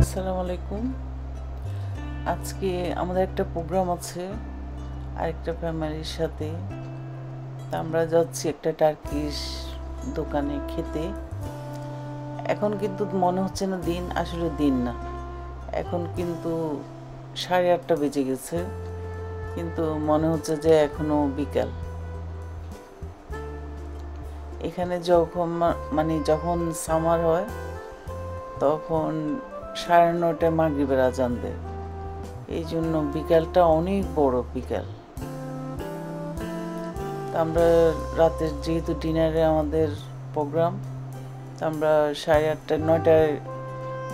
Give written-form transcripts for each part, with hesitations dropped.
আসসালামু আলাইকুম। আজকে আমাদের একটা প্রোগ্রাম আছে আরেকটা ফ্যামিলির সাথে। তা আমরা যাচ্ছি একটা টার্কিশ দোকানে খেতে। এখন কিন্তু মনে হচ্ছে না দিন, আসলে দিন না, এখন কিন্তু 8:30 বেজে গেছে, কিন্তু মনে হচ্ছে যে এখনো বিকাল। এখানে যখন সামার হয় তখন 9:30 মাগরিবের আজান দেয়, এই জন্য বিকালটা অনেক বড় বিকাল। আমরা রাতের যেহেতু ডিনারে আমাদের প্রোগ্রাম, তা আমরা 8:30 9টায়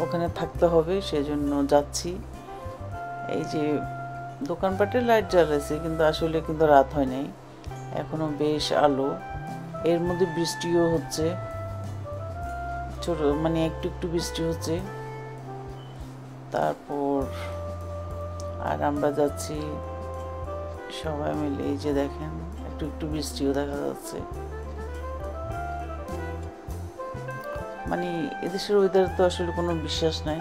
ওখানে থাকতে হবে, সেজন্য যাচ্ছি। এই যে দোকানপাটে লাইট জ্বালাইছে, কিন্তু আসলে কিন্তু রাত হয় নাই, এখনো বেশ আলো। এর মধ্যে বৃষ্টিও হচ্ছে, ছোট একটু একটু বৃষ্টি হচ্ছে। তারপর আর আমরা যাচ্ছি সবাই মিলে। এই যে দেখেন, একটু একটু বৃষ্টিও দেখা যাচ্ছে। এদেশের ওয়েদার তো আসলে কোনো বিশ্বাস নাই,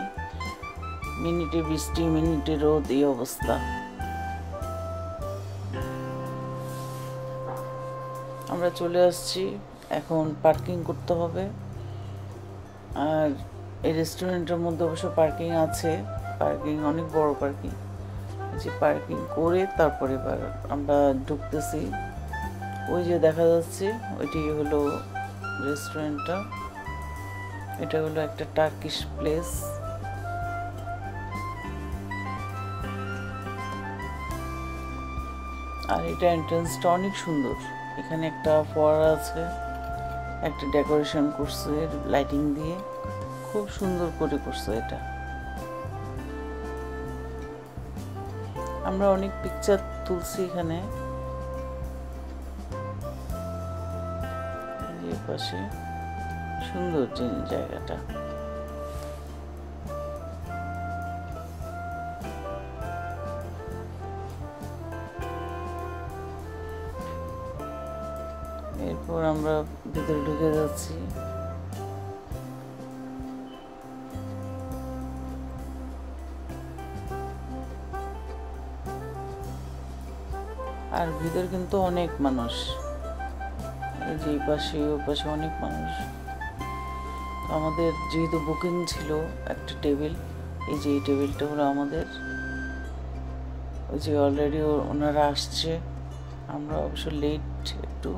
মিনিটে বৃষ্টি মিনিটে রোদ, এই অবস্থা। আমরা চলে আসছি, এখন পার্কিং করতে হবে। আর এই রেস্টুরেন্টের মধ্যে অবশ্য পার্কিং আছে, পার্কিং অনেক বড় পার্কিং। যে পার্কিং করে তারপরে এবার আমরা ঢুকতেছি। ওই যে দেখা যাচ্ছে ওইটি হলো রেস্টুরেন্টটা, এটা হলো একটা টার্কিশ প্লেস। আর এটা এন্ট্রান্সটা অনেক সুন্দর, এখানে একটা ফোয়ারা আছে, একটা ডেকোরেশন করছে লাইটিং দিয়ে, খুব সুন্দর করে করছে এটা। আমরা অনেক পিকচার তুলছি এখানে। এই পাশে সুন্দর জায়গাটা। এরপর আমরা ভিতরে ঢুকে যাচ্ছি। আর ভিতরে কিন্তু অনেক মানুষ, এই যে পাশে ও পাশে অনেক মানুষ। আমাদের যেহেতু বুকিং ছিল একটা টেবিল, এই যে এই টেবিলটা হলো আমাদের। ওই যে অলরেডি ওনারা আসছে, আমরা অবশ্য লেট একটু।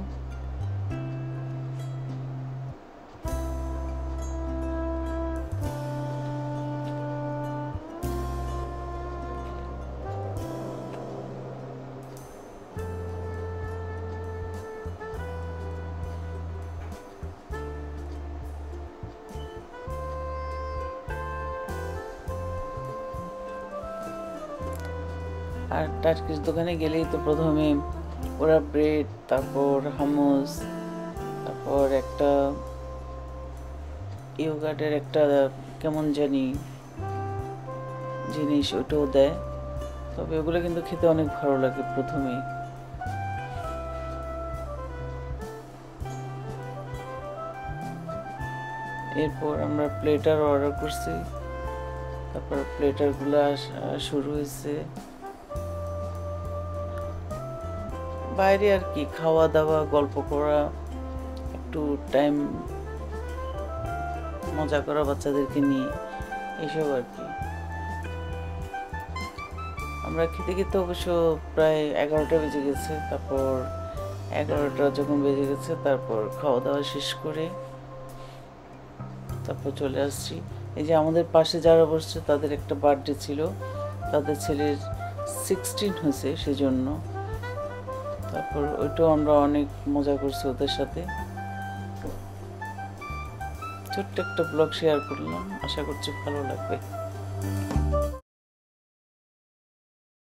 আর টার্কিশ দোকানে গেলেই তো প্রথমে ওরা ব্রেড, তারপর হামুস, তারপর একটা ইয়োগার্টের একটা কেমন জানি জিনিস, ওটাও দেয়। তবে ওগুলো কিন্তু খেতে অনেক ভালো লাগে প্রথমেই। এরপর আমরা প্লেটার অর্ডার করছি, তারপর প্লেটারগুলো শুরু হয়েছে। বাইরে আর কি, খাওয়া দাওয়া, গল্প করা, একটু টাইম মজা করা বাচ্চাদেরকে নিয়ে, এইসব আর কি। আমরা খেতে খেতে অবশ্য প্রায় 11টা বেজে গেছে। তারপর 11টা যখন বেজে গেছে, তারপর খাওয়া দাওয়া শেষ করে তারপর চলে আসছি। এই যে আমাদের পাশে যারা বসছে, তাদের একটা বার্থডে ছিল, তাদের ছেলের 16 হয়েছে, সেজন্য। তারপর ওইটাও আমরা অনেক মজা করছি ওদের সাথে। ছোট্ট একটা ব্লগ শেয়ার করলাম, আশা করছি ভালো লাগবে।